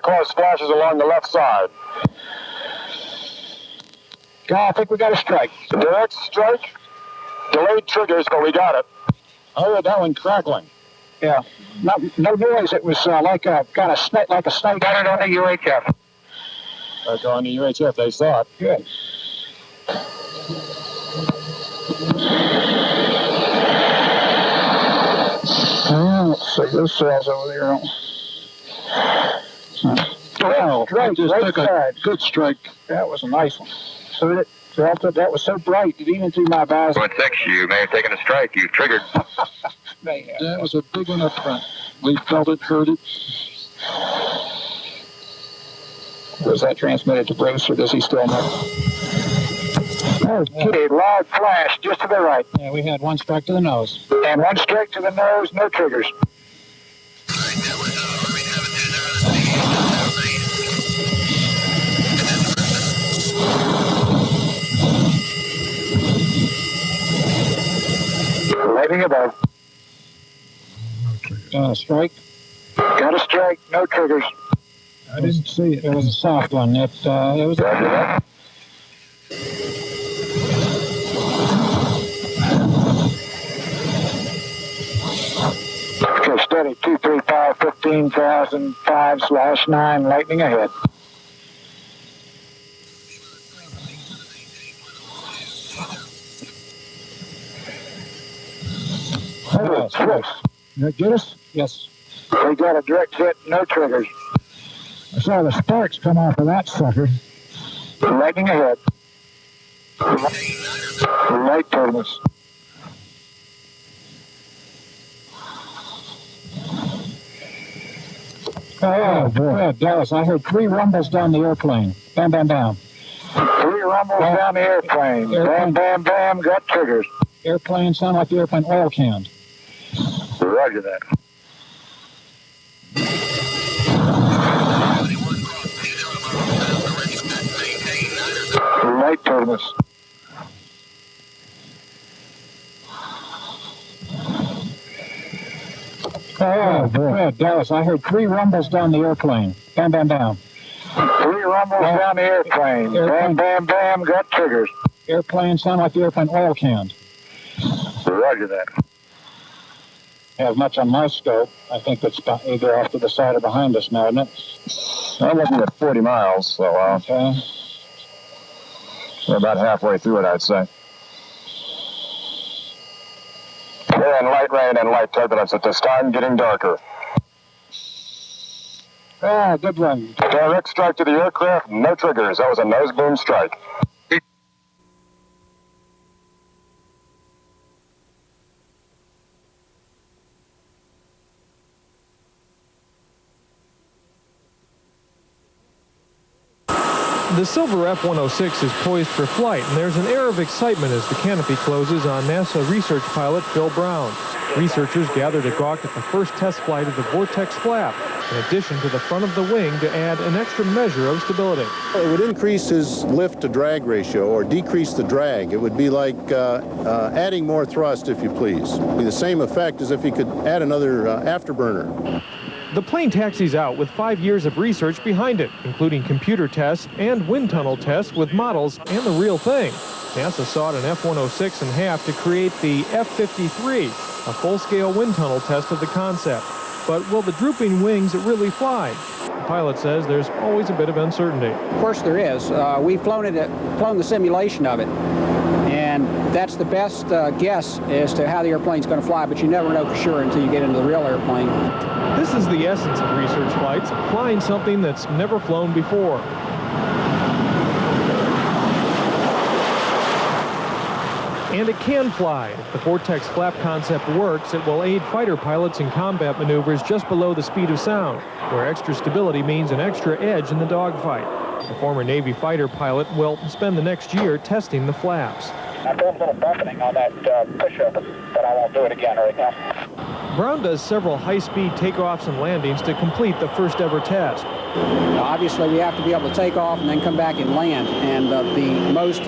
cause flashes along the left side. God, I think we got a strike. Direct strike. Delayed triggers, but we got it. I heard that one crackling. Yeah. No noise. It was like a kind of snake, like a snake. Got it on the UHF. Back on the UHF, they saw it. Good. Let's see, those cells over there. Oh, Strike, just right took a side. good strike. That was a nice one. So that was so bright, it even through my visor. 6, you may have taken a strike. You triggered. That was a big one up front. We felt it, heard it. Was that transmitted to Bruce, or does he still know? Okay, loud flash just to the right. Yeah, we had one strike to the nose. And one strike to the nose, no triggers. Lighting above. Strike. Got a strike, no triggers. I didn't see it. It was a soft one. It was a... Okay, steady, 235, 15,005/9, lightning ahead. Did that get us? Yes. We got a direct hit, no triggers. I saw the sparks come off of that sucker. Lightning ahead. Light turbulence. Oh, boy. Dallas, I heard 3 rumbles down the airplane. Bam, bam, bam. 3 rumbles down the airplane. Bam, bam, bam, got triggers. Airplane sound like the airplane oil canned. Roger that. Light turbulence. Oh, boy. Dallas, I heard 3 rumbles down the airplane. Bam, bam, bam. 3 rumbles down the airplane. Bam, bam, bam, got triggers. Airplane sound like the airplane oil canned. Roger that. Have much on my scope. I think it's either off to the side or behind us now, isn't it? I'm looking at 40 miles, so okay. We're about halfway through it, I'd say. We're in light rain and light turbulence at this time, getting darker. Ah, good one. Direct strike to the aircraft, no triggers. That was a nose boom strike. The silver F-106 is poised for flight, and there's an air of excitement as the canopy closes on NASA research pilot Phil Brown. Researchers gather to gawk at the first test flight of the Vortex flap, in addition to the front of the wing to add an extra measure of stability. It would increase his lift-to-drag ratio or decrease the drag. It would be like adding more thrust, if you please. It would be the same effect as if he could add another afterburner. The plane taxis out with 5 years of research behind it, including computer tests and wind tunnel tests with models and the real thing. NASA sawed an F-106 in half to create the F-53, a full-scale wind tunnel test of the concept. But will the drooping wings really fly? The pilot says there's always a bit of uncertainty. Of course there is. We've flown the simulation of it. And that's the best guess as to how the airplane's going to fly, but you never know for sure until you get into the real airplane. This is the essence of research flights, flying something that's never flown before. And it can fly. If the Vortex flap concept works, it will aid fighter pilots in combat maneuvers just below the speed of sound, where extra stability means an extra edge in the dogfight. The former Navy fighter pilot will spend the next year testing the flaps. I felt a little buffeting on that pushover, but I won't do it again right now. Brown does several high-speed takeoffs and landings to complete the first ever test. Obviously, we have to be able to take off and then come back and land. And the most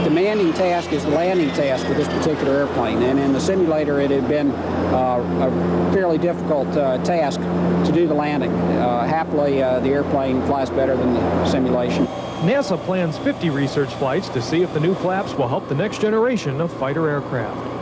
demanding task is the landing task for this particular airplane. And in the simulator, it had been a fairly difficult task to do the landing. Happily, the airplane flies better than the simulation. NASA plans 50 research flights to see if the new flaps will help the next generation of fighter aircraft.